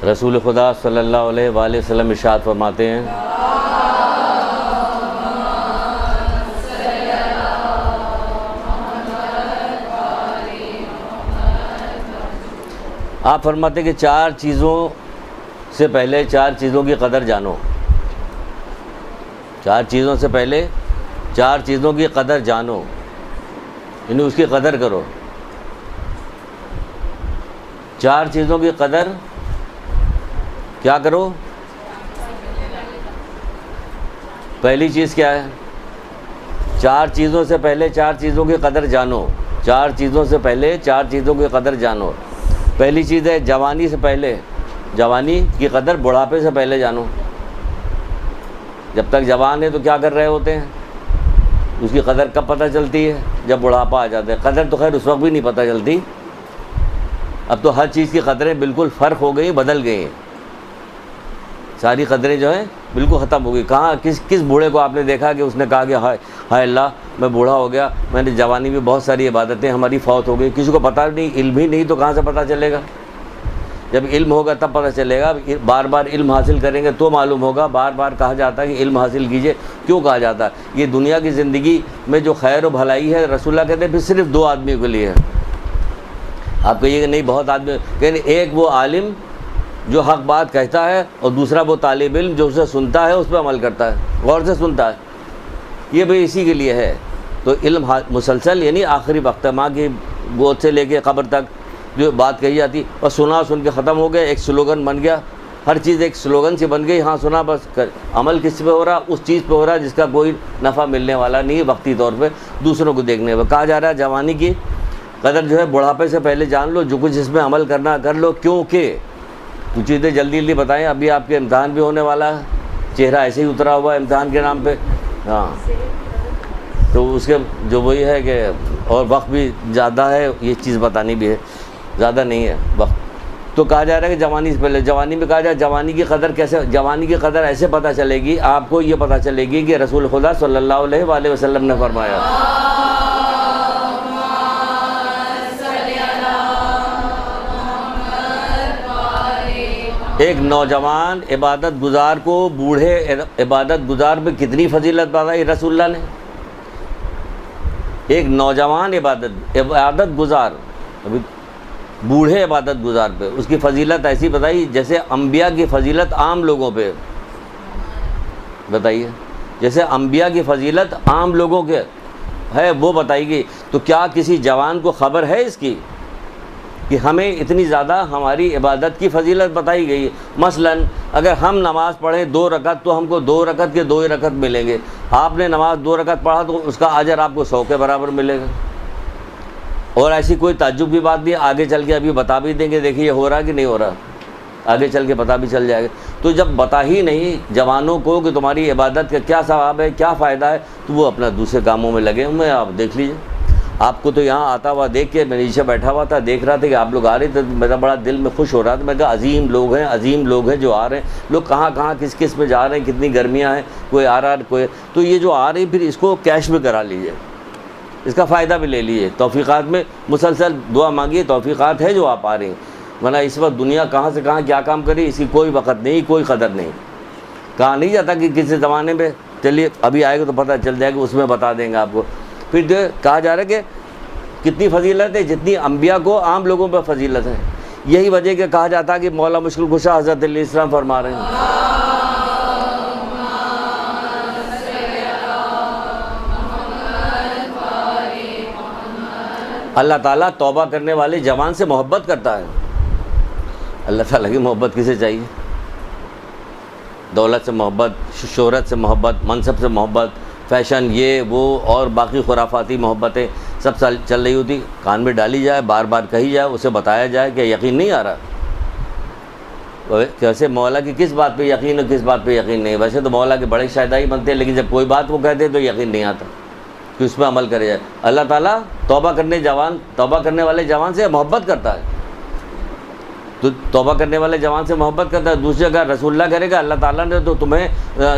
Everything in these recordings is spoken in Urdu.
رسول خدا صلی اللہ علیہ وآلہ وسلم ارشاد فرماتے ہیں آپ فرماتے ہیں کہ چار چیزوں سے پہلے چار چیزوں کی قدر جانو. چار چیزوں سے پہلے چار چیزوں کی قدر جانو، یعنی اس کی قدر کرو. چار چیزوں کی قدر کیا کرو؟ پہلی چیز کیا ہے؟ چار چیزوں سے پہلے چار چیزوں کی قدر جانو. چار چیزوں سے پہلے چار چیزوں کی قدر جانو. پہلی چیز ہے جوانی سے پہلے، جوانی کی قدر بڑھاپے سے پہلے جانو. جب تک جوان ہے تو کیا کر رہے ہوتے ہیں، اس کی قدر کب پتہ چلتی ہے؟ جب بڑھاپا آ جاتا ہے. قدر تو خیر اس وقت بھی نہیں پتہ چلتی، اب تو ہر چیز کی قدریں بالکل فرق ہو گئی، بدل گئی ہیں. ساری قدریں جو ہیں بالکل ختم ہو گئی. کہاں کس بوڑھے کو آپ نے دیکھا کہ اس نے کہا کہ ہائے اللہ میں بوڑھا ہو گیا، میں نے جوانی میں بہت ساری عبادتیں ہماری فوت ہو گئی. کسی کو پتہ نہیں، علم ہی نہیں تو کہاں سے پتہ چلے گا؟ جب علم ہوگا تب پتہ چلے گا. بار بار علم حاصل کریں گے تو معلوم ہوگا. بار بار کہا جاتا ہے کہ علم حاصل کیجئے، کیوں کہا جاتا ہے؟ یہ دنیا کی زندگی میں جو خیر و بھلائی ہے، رسول اللہ کہتے ہیں پھر صرف دو آدمیوں کے لیے ہے. آپ کہیے کہ نہیں بہت آدمی، کہ ایک وہ عالم جو حق بات کہتا ہے، اور دوسرا وہ طالب علم جو اسے سنتا ہے اس پہ عمل کرتا ہے، غور سے سنتا ہے. یہ بھی اسی کے لیے ہے. تو علم مسلسل، یعنی آخری وقت، ماں کی گود سے لے کے قبر تک جو بات کہی جاتی، اور سن کے ختم ہو گیا. ایک سلوگن بن گیا، ہر چیز ایک سلوگن سے بن گئی. ہاں سنا بس، عمل کس پہ ہو رہا؟ اس چیز پہ ہو رہا جس کا کوئی نفع ملنے والا نہیں ہے وقتی طور پہ، دوسروں کو دیکھنے پہ. کہا جا رہا ہے جوانی کی قدر جو ہے بڑھاپے سے پہلے جان لو. جو کچھ اس میں عمل کرنا کر لو، کیونکہ کچھ چیزیں جلدی بتائیں. ابھی آپ کے امتحان بھی ہونے والا ہے، چہرہ ایسے ہی اترا ہوا ہے امتحان کے نام پہ. ہاں تو اس کے جو وہی ہے کہ اور وقت بھی زیادہ ہے، یہ چیز بتانی بھی ہے، زیادہ نہیں ہے وقت. تو کہا جا رہا ہے کہ جوانی سے پہلے. جوانی میں کہا جائے جوانی کی قدر کیسے؟ جوانی کی قدر ایسے پتہ چلے گی آپ کو، یہ پتہ چلے گی کہ رسول خدا صلی اللہ علیہ وآلہ وسلم نے فرمایا. ایک نوجوان عبادت گزار کو بوڑھے عبادت گزار پہ کتنی فضیلت بتائی رسول اللہ نے. ایک نوجوان عبادت گزار بوڑھے عبادت گزار پہ اس کی فضیلت ایسی بتائی جیسے انبیاء کی فضیلت عام لوگوں پہ. بتائیے، جیسے انبیاء کی فضیلت عام لوگوں کے ہے وہ بتائی گئی، تو کیا کسی جوان کو خبر ہے اس کی کہ ہمیں اتنی زیادہ ہماری عبادت کی فضیلت بتائی گئی؟ مثلا اگر ہم نماز پڑھیں 2 رکعت تو ہم کو 2 رکعت کے 2 ہی رکعت ملیں گے. آپ نے نماز 2 رکعت پڑھا تو اس کا اجر آپ کو 100 کے برابر ملے گا. اور ایسی کوئی تعجب کی بات نہیں، آگے چل کے ابھی بتا بھی دیں گے، دیکھیے یہ ہو رہا کہ نہیں ہو رہا، آگے چل کے پتہ بھی چل جائے گا. تو جب بتا ہی نہیں جوانوں کو کہ تمہاری عبادت کا کیا ثواب ہے، کیا فائدہ ہے، تو وہ اپنا دوسرے کاموں میں لگے ہوئے ہیں. آپ دیکھ لیجیے، آپ کو تو یہاں آتا ہوا دیکھ کے میں نیچے بیٹھا ہوا تھا، دیکھ رہا تھا کہ آپ لوگ آ رہے تھے، میرا بڑا دل میں خوش ہو رہا تھا. میں کہا عظیم لوگ ہیں جو آ رہے ہیں. لوگ کہاں کس میں جا رہے ہیں، کتنی گرمیاں ہیں، کوئی آ رہا ہے کوئی. تو یہ جو آ رہے ہیں پھر اس کو کیش میں کرا لیجیے، اس کا فائدہ بھی لے لیجیے. توفیقات میں مسلسل دعا مانگیے، توفیقات ہے جو آپ آ رہے ہیں. ورنہ اس وقت دنیا کہاں سے کہاں کیا کام کری، اس کی کوئی وقت نہیں، کوئی قدر نہیں. کہا نہیں جاتا کہ کسی زمانے میں چلیے ابھی آئے گا تو پتہ چل جائے گا، اس میں بتا دیں گے آپ کو. پھر جو کہا جا رہا ہے کہ کتنی فضیلت ہے جتنی انبیاء کو عام لوگوں پہ فضیلت ہے. یہی وجہ کہ کہا جاتا ہے کہ مولا مشکل کشا حضرت علیہ السلام فرما رہے ہیں اللہ تعالیٰ توبہ کرنے والے جوان سے محبت کرتا ہے. اللہ تعالیٰ کی محبت کسے چاہیے؟ دولت سے محبت، شہرت سے محبت، منصب سے محبت، فیشن یہ وہ اور باقی خرافاتی محبتیں سب چل رہی ہوتی. کان میں ڈالی جائے، بار بار کہی جائے، اسے بتایا جائے کہ یقین نہیں آ رہا. کیسے مولا کی کس بات پہ یقین اور کس بات پہ یقین نہیں؟ ویسے تو مولا کے بڑے شہدائی بنتے ہیں، لیکن جب کوئی بات وہ کہتے ہیں تو یقین نہیں آتا کہ اس پہ عمل کرے جائے. اللہ تعالیٰ توبہ کرنے والے جوان سے محبت کرتا ہے. تو توبہ کرنے والے جوان سے محبت کرتا ہے. دوسری جگہ رسول اللہ کرے گا اللہ تعالیٰ نے تو تمہیں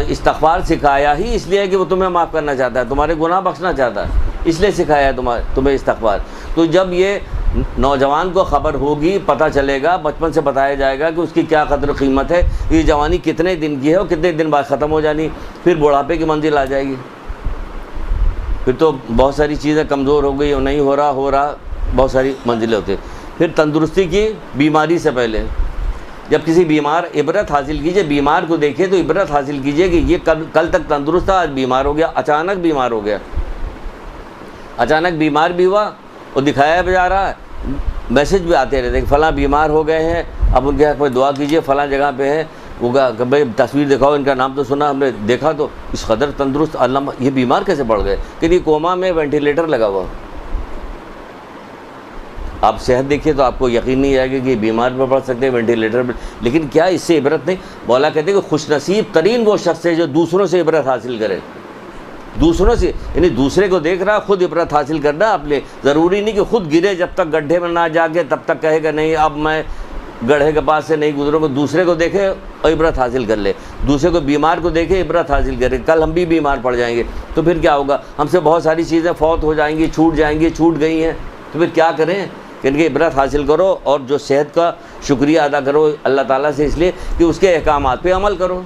استغفار سکھایا ہی اس لیے کہ وہ تمہیں معاف کرنا چاہتا ہے، تمہارے گناہ بخشنا چاہتا ہے، اس لیے سکھایا ہے تمہیں استغفار. تو جب یہ نوجوان کو خبر ہوگی، پتہ چلے گا، بچپن سے بتایا جائے گا کہ اس کی کیا قدر و قیمت ہے، یہ جوانی کتنے دن کی ہے اور کتنے دن بعد ختم ہو جانی، پھر بڑھاپے کی منزل آ جائے گی، پھر تو بہت ساری چیزیں کمزور ہو گئی اور نہیں ہو رہا، بہت ساری منزلیں ہوتی ہیں۔ پھر تندرستی کی بیماری سے پہلے، جب کسی بیمار عبرت حاصل کیجئے، بیمار کو دیکھیں تو عبرت حاصل کیجئے کہ یہ کل تک تندرست تھا، آج بیمار ہو گیا، اچانک بیمار ہو گیا، اچانک بیمار بھی ہوا اور دکھایا بھی جا رہا ہے، میسج بھی آتے رہتے ہیں کہ فلاں بیمار ہو گئے ہیں، اب ان کے حق میں دعا کیجئے، فلاں جگہ پہ ہے، وہ کہ بھائی تصویر دکھاؤ، ان کا نام تو سنا ہم نے، دیکھا تو اس قدر تندرست، اللہ یہ بیمار کیسے پڑ گئے کہ یہ کوما میں وینٹیلیٹر لگا ہوا۔ آپ صحت دیکھیے تو آپ کو یقین نہیں آئے گا کہ یہ بیمار پہ پڑ سکتے ہیں وینٹیلیٹر پہ، لیکن کیا اس سے عبرت نہیں؟ مولا کہتے ہیں کہ خوش نصیب ترین وہ شخص ہے جو دوسروں سے عبرت حاصل کرے، دوسروں سے، یعنی دوسرے کو دیکھ رہا، خود عبرت حاصل کرنا اپنے، ضروری نہیں کہ خود گرے جب تک گڈھے میں نہ جا کے تب تک کہے گا نہیں اب میں گڑھے کے پاس سے نہیں گزروں گا، دوسرے کو دیکھے اور عبرت حاصل کر لے، دوسرے کو بیمار کو دیکھے عبرت حاصل کرے، کل ہم بھی بیمار پڑ جائیں گے تو پھر کیا ہوگا؟ ہم سے بہت ساری چیزیں فوت ہو جائیں گی، چھوٹ جائیں گی، چھوٹ گئی ہیں تو پھر کیا کریں کہ ان کی عبرت حاصل کرو، اور جو صحت کا شکریہ ادا کرو اللہ تعالیٰ سے، اس لیے کہ اس کے احکامات پہ عمل کرو،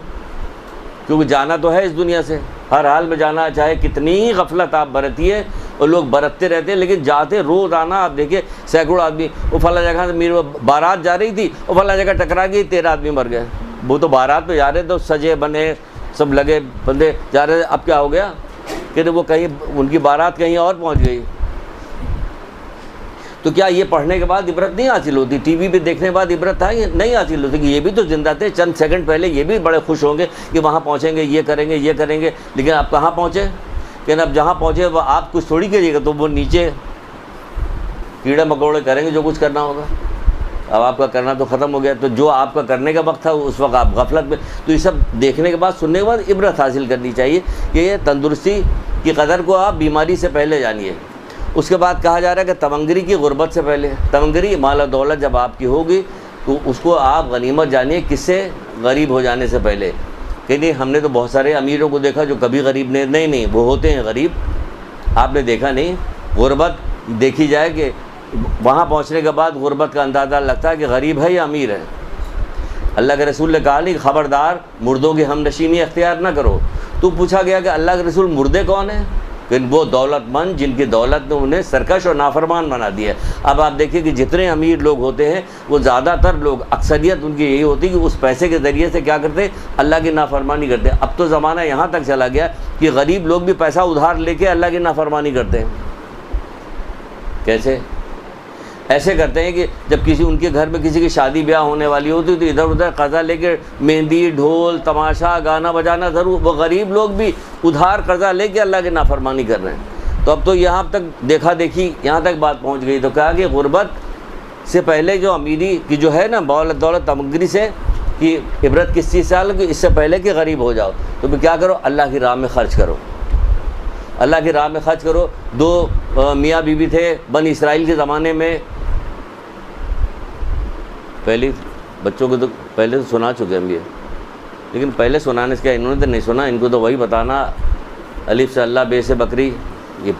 کیونکہ جانا تو ہے اس دنیا سے، ہر حال میں جانا، چاہے کتنی ہی غفلت آپ برتیے، اور لوگ برتتے رہتے ہیں لیکن جاتے روزانہ، آپ دیکھیے سینکڑوں آدمی، وہ فلاں جگہ سے میرے بارات جا رہی تھی، وہ فلاں جگہ ٹکرا گئی، 13 آدمی مر گئے، وہ تو بارات پہ جا رہے تھے، سجے بنے سب لگے بندے جا رہے تھے، اب کیا ہو گیا کہ وہ کہیں ان کی بارات کہیں اور پہنچ گئی۔ تو کیا یہ پڑھنے کے بعد عبرت نہیں حاصل ہوتی؟ ٹی وی پہ دیکھنے کے بعد عبرت نہیں حاصل ہوتی کہ یہ بھی تو زندہ تھے، چند سیکنڈ پہلے یہ بھی بڑے خوش ہوں گے کہ وہاں پہنچیں گے، یہ کریں گے، یہ کریں گے، لیکن آپ کہاں پہنچے؟ کہ اب جہاں پہنچے وہ آپ کچھ تھوڑی کریے گا، تو وہ نیچے کیڑے مکوڑے کریں گے جو کچھ کرنا ہوگا، اب آپ کا کرنا تو ختم ہو گیا، تو جو آپ کا کرنے کا وقت تھا اس وقت آپ غفلت میں، تو یہ سب دیکھنے کے بعد سننے کے بعد عبرت حاصل کرنی چاہیے کہ یہ تندرستی کی قدر کو آپ بیماری سے پہلے جانیے۔ اس کے بعد کہا جا رہا ہے کہ تمنگری کی غربت سے پہلے، تمنگری مال و دولت جب آپ کی ہوگی تو اس کو آپ غنیمت جانیے، کس سے؟ غریب ہو جانے سے پہلے۔ کہ نہیں ہم نے تو بہت سارے امیروں کو دیکھا جو کبھی غریب نہیں وہ ہوتے ہیں غریب، آپ نے دیکھا نہیں؟ غربت دیکھی جائے کہ وہاں پہنچنے کے بعد غربت کا اندازہ لگتا ہے کہ غریب ہے یا امیر ہے۔ اللہ کے رسول نے کہا نہیں خبردار مردوں کی ہم نشینی اختیار نہ کرو، تو پوچھا گیا کہ اللہ کے رسول مردے کون ہیں؟ کہ وہ دولت مند جن کی دولت نے انہیں سرکش اور نافرمان بنا دیا ہے۔ اب آپ دیکھیں کہ جتنے امیر لوگ ہوتے ہیں وہ زیادہ تر لوگ، اکثریت ان کی یہی ہوتی ہے کہ اس پیسے کے ذریعے سے کیا کرتے؟ اللہ کی نافرمانی کرتے ہیں۔ اب تو زمانہ یہاں تک چلا گیا کہ غریب لوگ بھی پیسہ ادھار لے کے اللہ کی نافرمانی کرتے ہیں۔ کیسے؟ ایسے کرتے ہیں کہ جب کسی ان کے گھر میں کسی کی شادی بیاہ ہونے والی ہوتی تو ادھر ادھر قرضہ لے کے مہندی، ڈھول، تماشا، گانا بجانا ضرور، وہ غریب لوگ بھی ادھار قرضہ لے کے اللہ کی نافرمانی کر رہے ہیں۔ تو اب تو یہاں تک دیکھا دیکھی یہاں تک بات پہنچ گئی، تو کہا کہ غربت سے پہلے جو امیری کی جو ہے نا دولت تمغری سے، کہ عبرت کس چیز سے حال کہ اس سے پہلے کہ غریب ہو جاؤ تو پھر کیا کرو؟ اللہ کی راہ میں خرچ کرو، اللہ کی راہ میں خرچ کرو۔ 2 میاں بیوی تھے بنی اسرائیل کے زمانے میں، پہلی بچوں کو تو پہلے تو سنا چکے ہم یہ، لیکن پہلے سنانے سے کیا انہوں نے تو نہیں سنا، ان کو تو وہی بتانا الف سے اللہ، بے سے بکری، یہ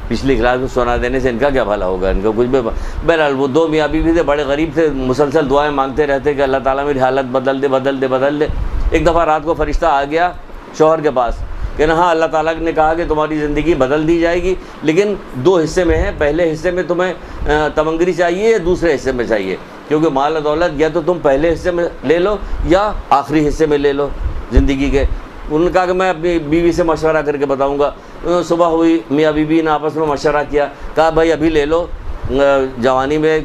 پچھلی کلاس میں سنا دینے سے ان کا کیا بھلا ہوگا، ان کو کچھ بھی۔ بہرحال وہ 2 میاں بیوی تھے، بڑے غریب تھے، مسلسل دعائیں مانگتے رہتے کہ اللہ تعالیٰ میری حالت بدل دے بدل دے بدل دے۔ ایک دفعہ رات کو فرشتہ آ گیا شوہر کے پاس کہ ہاں اللہ تعالیٰ نے کہا کہ تمہاری زندگی بدل دی جائے گی، لیکن 2 حصے میں ہے، پہلے حصے میں تمہیں تمنگری چاہیے یا دوسرے حصے میں چاہیے، کیونکہ مال و دولت یا تو تم پہلے حصے میں لے لو یا آخری حصے میں لے لو زندگی کے۔ انہوں نے کہا کہ میں اپنی بیوی سے مشورہ کر کے بتاؤں گا۔ صبح ہوئی، میاں بیوی نے آپس میں مشورہ کیا، کہا بھائی ابھی لے لو، جوانی میں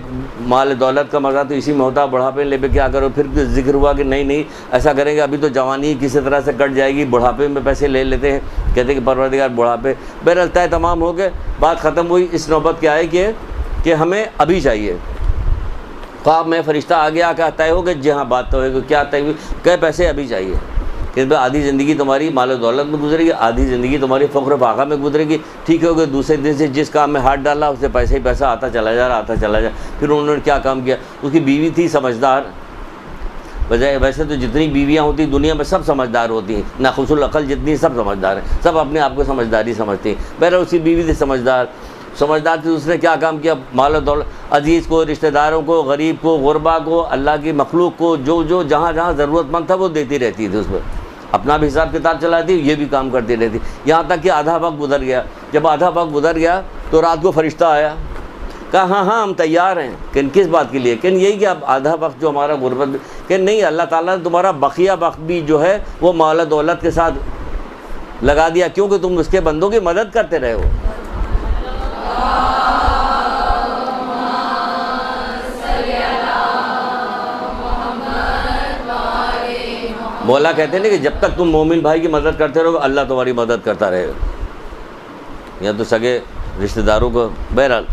مال دولت کا مزہ تو اسی میں ہوتا، بڑھاپے لے پہ کیا کرو؟ پھر ذکر ہوا کہ نہیں ایسا کریں گے، ابھی تو جوانی کسی طرح سے کٹ جائے گی، بڑھاپے میں پیسے لے لیتے ہیں، کہتے ہیں کہ پروردگار بڑھاپے۔ بہرحال طے تمام ہو گئے، بات ختم ہوئی، اس نوبت کیا ہے کہ ہمیں ابھی چاہیے۔ خواب میں فرشتہ آ گیا کہ طے ہو گئے، جی ہاں بات تو ہے، کیا طے ہوئی؟ کہ پیسے ابھی چاہیے، کہ آدھی زندگی تمہاری مال و دولت میں گزرے گی، آدھی زندگی تمہاری فقر و فاقہ میں گزرے گی، ٹھیک ہو گیا۔ دوسرے دن سے جس کام میں ہاتھ ڈالا اس سے پیسہ ہی پیسہ آتا چلا جا رہا۔ پھر انہوں نے کیا کام کیا؟ اس کی بیوی تھی سمجھدار، بجائے ویسے تو جتنی بیویاں ہوتی دنیا میں سب سمجھدار ہوتی ہیں، ناقص العقل جتنی سب سمجھدار ہیں، سب اپنے آپ کو سمجھداری سمجھتی ہیں۔ بہرحال اس کی بیوی تھی سمجھدار، سمجھدار تھی اس نے کیا کام کیا؟ مال و دولت، عزیز کو، رشتہ داروں کو، غریب کو، غربا کو، اللہ کی مخلوق کو، جو جہاں جہاں ضرورت مند تھا وہ دیتی رہتی تھی، اس پر اپنا بھی حساب کتاب چلاتی، یہ بھی کام کرتی رہتی، یہاں تک کہ آدھا وقت گزر گیا۔ جب آدھا وقت گزر گیا تو رات کو فرشتہ آیا، کہا ہاں ہاں ہم تیار ہیں، کہ کس بات کے لیے؟ کہ یہی کہ اب آدھا وقت جو ہمارا غربت، کہ نہیں، اللہ تعالیٰ نے تمہارا بقیہ وقت بھی جو ہے وہ مال و دولت کے ساتھ لگا دیا، کیونکہ تم اس کے بندوں کی مدد کرتے رہے ہو۔ مولا کہتے ہیں کہ جب تک تم مومن بھائی کی مدد کرتے رہو اللہ تمہاری مدد کرتا رہے گا، یا تو سگے رشتہ داروں کو۔ بہرحال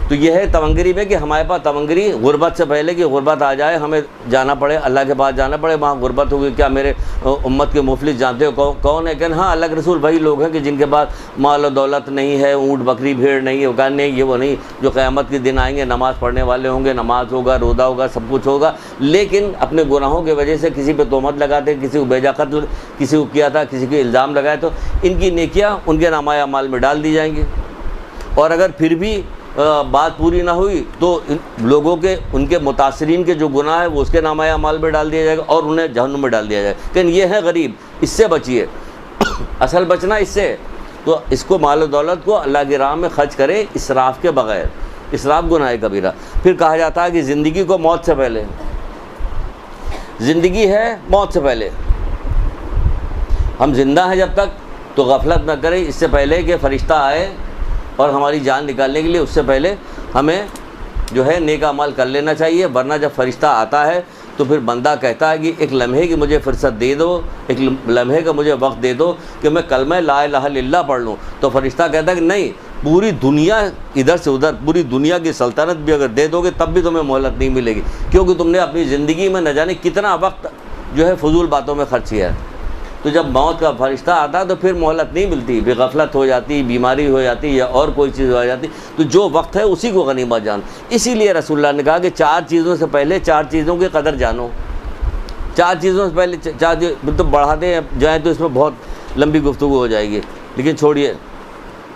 تو یہ ہے تونگری میں کہ ہمارے پاس تونگری غربت سے پہلے کہ غربت آ جائے، ہمیں جانا پڑے اللہ کے پاس جانا پڑے، وہاں غربت ہوگی۔ کیا میرے امت کے مفلس جانتے ہو کون ہے؟ کہ ہاں اللہ کے رسول وہی لوگ ہیں کہ جن کے پاس مال و دولت نہیں ہے، اونٹ بکری بھیڑ نہیں ہے، کہا نہیں یہ وہ نہیں، جو قیامت کے دن آئیں گے نماز پڑھنے والے ہوں گے، نماز ہوگا، روزہ ہوگا، سب کچھ ہوگا، لیکن اپنے گناہوں کی وجہ سے کسی پہ تہمت لگاتے، کسی کو بیجا قتل کسی کو کیا تھا، کسی کو الزام لگائے، تو ان کی نیکیاں ان کے نامہ اعمال میں ڈال دی جائیں گی، اور اگر پھر بھی بات پوری نہ ہوئی تو لوگوں کے ان کے متاثرین کے جو گناہ ہے وہ اس کے نامہ اعمال میں ڈال دیا جائے گا اور انہیں جہنم میں ڈال دیا جائے گا۔ لیکن یہ ہے غریب، اس سے بچیے، اصل بچنا اس سے، تو اس کو مال و دولت کو اللہ کی راہ میں خرچ کرے اسراف کے بغیر، اسراف گناہ کبیرہ۔ پھر کہا جاتا ہے کہ زندگی کو موت سے پہلے، زندگی ہے موت سے پہلے، ہم زندہ ہیں جب تک تو غفلت نہ کریں، اس سے پہلے کہ فرشتہ آئے اور ہماری جان نکالنے کے لیے، اس سے پہلے ہمیں جو ہے نیک اعمال کر لینا چاہیے، ورنہ جب فرشتہ آتا ہے تو پھر بندہ کہتا ہے کہ ایک لمحے کی مجھے فرصت دے دو، ایک لمحے کا مجھے وقت دے دو کہ میں کلمہ لا الہ الا اللہ پڑھ لوں، تو فرشتہ کہتا ہے کہ نہیں، پوری دنیا ادھر سے ادھر، پوری دنیا کی سلطنت بھی اگر دے دو گے تب بھی تمہیں مہلت نہیں ملے گی، کیونکہ تم نے اپنی زندگی میں نہ جانے کتنا وقت جو ہے فضول باتوں میں خرچ کیا ہے۔ تو جب موت کا فرشتہ آتا تو پھر مہلت نہیں ملتی، بے غفلت ہو جاتی، بیماری ہو جاتی یا اور کوئی چیز ہو جاتی، تو جو وقت ہے اسی کو غنیمت جان۔ اسی لیے رسول اللہ نے کہا کہ 4 چیزوں سے پہلے 4 چیزوں کی قدر جانو، 4 چیزوں سے پہلے 4 تو بڑھاتے جائیں تو اس میں بہت لمبی گفتگو ہو جائے گی، لیکن چھوڑیے،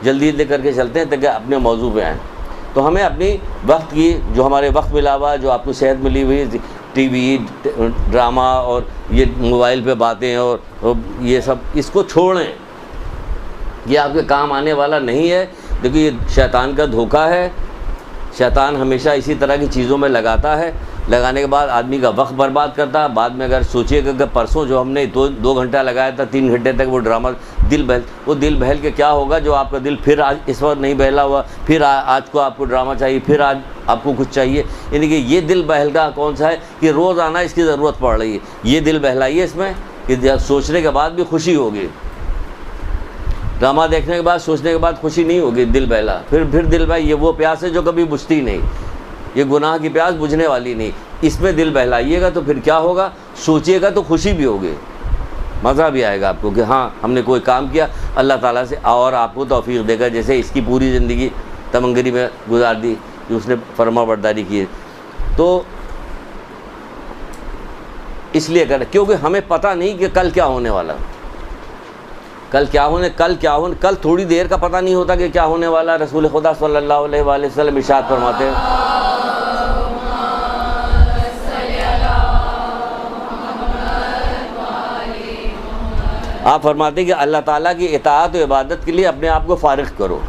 جلدی لے کر کے چلتے ہیں تاکہ اپنے موضوع پہ آئیں۔ تو ہمیں اپنی وقت کی جو ہمارے وقت ملا ہوا، جو آپ کو صحت ملی ہوئی، ٹی وی، ڈرامہ اور یہ موبائل پہ باتیں اور یہ سب، اس کو چھوڑیں، یہ آپ کے کام آنے والا نہیں ہے۔ دیکھیے یہ شیطان کا دھوکہ ہے، شیطان ہمیشہ اسی طرح کی چیزوں میں لگاتا ہے، لگانے کے بعد آدمی کا وقت برباد کرتا ہے۔ بعد میں اگر سوچیے کہ پرسوں جو ہم نے 2 گھنٹہ لگایا تھا، 3 گھنٹے تک وہ ڈرامہ دل بہل، وہ دل بہل کے کیا ہوگا جو آپ کا دل پھر آج اس وقت نہیں بہلا ہوا، پھر آج کو آپ کو ڈرامہ چاہیے، پھر آج آپ کو کچھ چاہیے۔ یعنی کہ یہ دل بہلگاہ کون سا ہے کہ روزانہ اس کی ضرورت پڑ رہی ہے، یہ دل بہلائیے اس میں کہ سوچنے کے بعد بھی خوشی ہوگی، ڈرامہ دیکھنے کے بعد سوچنے کے بعد خوشی نہیں ہوگی، دل بہلا، پھر دل بہلا، یہ وہ پیاس ہے جو کبھی بجھتی نہیں، یہ گناہ کی پیاس بجھنے والی نہیں، اس میں دل بہلائیے گا تو پھر کیا ہوگا، سوچیے گا تو خوشی بھی ہوگی، مزہ بھی آئے گا آپ کو کہ ہاں ہم نے کوئی کام کیا، اللہ تعالیٰ سے اور آپ کو توفیق دے گا۔ جیسے اس کی پوری زندگی تمنگری میں گزار دی کہ اس نے فرما برداری کی، تو اس لیے کر، کیونکہ ہمیں پتہ نہیں کہ کل کیا ہونے والا، کل تھوڑی دیر کا پتہ نہیں ہوتا کہ کیا ہونے والا۔ رسول خدا صلی اللہ علیہ وآلہ وسلم ارشاد فرماتے ہیں، آپ فرماتے ہیں کہ اللہ تعالیٰ کی اطاعت و عبادت کے لیے اپنے آپ کو فارغ کرو،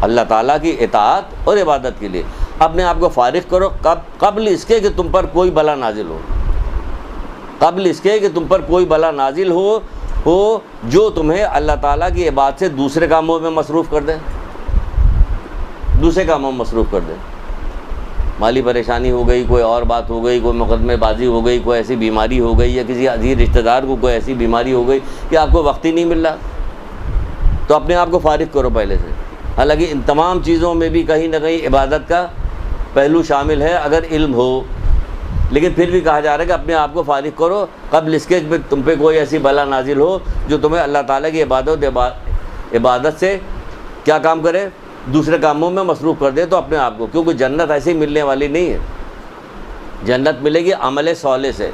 اللہ تعالیٰ کی اطاعت اور عبادت کے لیے اپنے آپ کو فارغ کرو، قبل اس کے کہ تم پر کوئی بلا نازل ہو، قبل اس کے کہ تم پر کوئی بلا نازل ہو جو تمہیں اللہ تعالیٰ کی عبادت سے دوسرے کاموں میں مصروف کر دے، دوسرے کاموں میں مصروف کر دے، مالی پریشانی ہو گئی، کوئی اور بات ہو گئی، کوئی مقدمے بازی ہو گئی، کوئی ایسی بیماری ہو گئی، یا کسی عزیز رشتہ دار کو کوئی ایسی بیماری ہو گئی کہ آپ کو وقت ہی نہیں مل رہا، تو اپنے آپ کو فارغ کرو پہلے سے۔ حالانکہ ان تمام چیزوں میں بھی کہیں نہ کہیں عبادت کا پہلو شامل ہے اگر علم ہو، لیکن پھر بھی کہا جا رہا ہے کہ اپنے آپ کو فارغ کرو قبل اس کے تم پہ کوئی ایسی بلا نازل ہو جو تمہیں اللہ تعالیٰ کی عبادت سے کیا کام کرے، دوسرے کاموں میں مصروف کر دے، تو اپنے آپ کو، کیونکہ جنت ایسے ہی ملنے والی نہیں ہے، جنت ملے گی عمل صالح سے،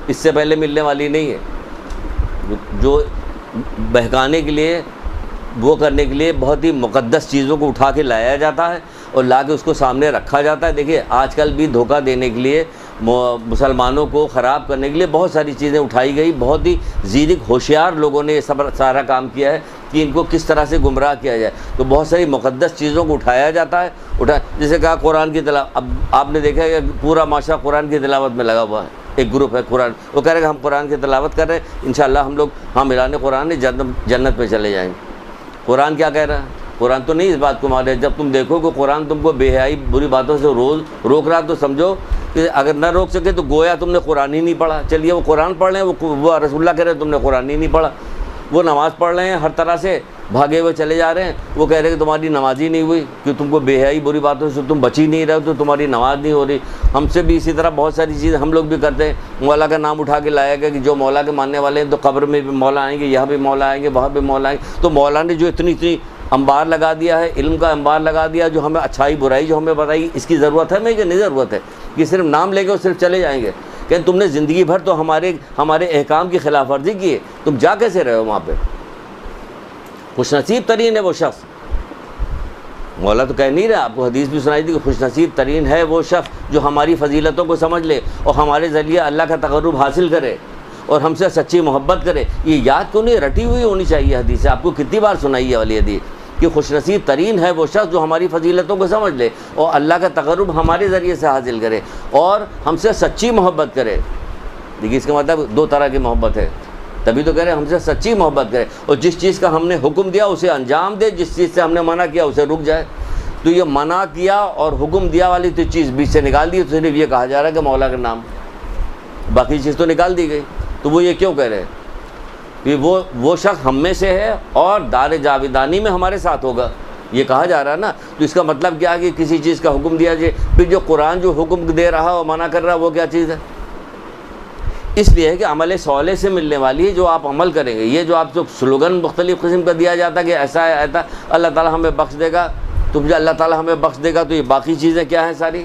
اس سے پہلے ملنے والی نہیں ہے۔ جو بہکانے کے لیے وہ کرنے کے لیے بہت ہی مقدس چیزوں کو اٹھا کے لایا جاتا ہے اور لا کے اس کو سامنے رکھا جاتا ہے۔ دیکھیے آج کل بھی دھوکہ دینے کے لیے، مسلمانوں کو خراب کرنے کے لیے بہت ساری چیزیں اٹھائی گئی۔ بہت ہی زیرک ہوشیار لوگوں نے یہ سارا کام کیا ہے کہ ان کو کس طرح سے گمراہ کیا جائے۔ تو بہت ساری مقدس چیزوں کو اٹھایا جاتا ہے، جیسے کہا قرآن کی تلاوت۔ اب آپ نے دیکھا ہے کہ پورا معاشرہ قرآن کی تلاوت میں لگا ہوا ہے۔ ایک گروپ ہے قرآن، وہ کہہ رہے کہ ہم قرآن کی تلاوت کر رہے ہیں، انشاءاللہ ہم لوگ حاملان قرآن جنت میں چلے جائیں گے۔ قرآن کیا کہہ رہا ہے؟ قرآن تو نہیں اس بات کو مان رہے۔ جب تم دیکھو کہ قرآن تم کو بے حیائی بری باتوں سے روز روک رہا تو سمجھو کہ اگر نہ روک سکے تو گویا تم نے قرآن ہی نہیں پڑھا۔ چلیے وہ قرآن پڑھ رہے ہیں، وہ رسول اللہ کہہ رہے ہیں تم نے قرآن ہی نہیں پڑھا۔ وہ نماز پڑھ رہے ہیں، ہر طرح سے بھاگے ہوئے چلے جا رہے ہیں، وہ کہہ رہے ہیں کہ تمہاری نماز ہی نہیں ہوئی، کہ تم کو بے حیائی بری باتوں سے تم بچ ہی نہیں رہے ہو تو تمہاری نماز نہیں ہو رہی۔ ہم سے بھی اسی طرح بہت ساری چیزیں ہم لوگ بھی کرتے ہیں۔ مولا کا نام اٹھا کے لایا گیا کہ جو مولا کے ماننے والے ہیں تو قبر میں بھی مولا آئیں گے، یہاں بھی مولا آئیں گے، وہاں بھی مولا آئیں گے۔ تو مولا نے جو اتنی انبار لگا دیا ہے، علم کا انبار لگا دیا، جو ہمیں اچھائی برائی جو ہمیں بتائی، اس کی ضرورت ہے ہمیں کہ نہیں ضرورت ہے؟ کہ صرف نام لے کے اور صرف چلے جائیں گے؟ کہ تم نے زندگی بھر تو ہمارے احکام کی خلاف ورزی کی ہے، تم جا کیسے رہے ہو وہاں پہ؟ خوش نصیب ترین ہے وہ شخص، مولا تو کہہ نہیں رہا، آپ کو حدیث بھی سنائی تھی کہ خوش نصیب ترین ہے وہ شخص جو ہماری فضیلتوں کو سمجھ لے اور ہمارے ذریعے اللہ کا تقرب حاصل کرے اور ہم سے سچی محبت کرے۔ یہ یاد کیوں نہیں رٹی ہوئی ہونی چاہیے حدیث؟ آپ کو کتنی بار سنائی ہے والی حدیث کہ خوش نصیب ترین ہے وہ شخص جو ہماری فضیلتوں کو سمجھ لے اور اللہ کا تقرب ہمارے ذریعے سے حاصل کرے اور ہم سے سچی محبت کرے۔ دیکھیے اس کا مطلب دو طرح کی محبت ہے، تبھی تو کہہ رہے ہیں ہم سے سچی محبت کرے اور جس چیز کا ہم نے حکم دیا اسے انجام دے، جس چیز سے ہم نے منع کیا اسے رک جائے۔ تو یہ منع کیا اور حکم دیا والی تو چیز بیچ سے نکال دی، تو صرف یہ کہا جا رہا ہے کہ مولا کا نام، باقی چیز تو نکال دی گئی۔ تو وہ یہ کیوں کہہ رہے ہیں کہ وہ شخص ہم میں سے ہے اور دار جاویدانی میں ہمارے ساتھ ہوگا، یہ کہا جا رہا ہے نا۔ تو اس کا مطلب کیا ہے کہ کسی چیز کا حکم دیا جائے، پھر جو قرآن جو حکم دے رہا اور منع کر رہا وہ کیا چیز ہے؟ اس لیے ہے کہ عمل صالح سے ملنے والی ہے جو آپ عمل کریں گے۔ یہ جو آپ کو سلوگن مختلف قسم کا دیا جاتا ہے کہ ایسا ہے ایسا، اللہ تعالیٰ ہمیں بخش دے گا، تو جو اللہ تعالیٰ ہمیں بخش دے گا تو یہ باقی چیزیں کیا ہیں ساری؟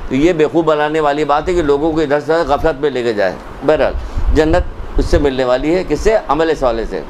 تو یہ بیوقوف بنانے والی بات ہے کہ لوگوں کو ادھر سے غفلت میں لے کے جائے۔ بہرحال جنت اس سے ملنے والی ہے، کس سے؟ عمل صالح سے۔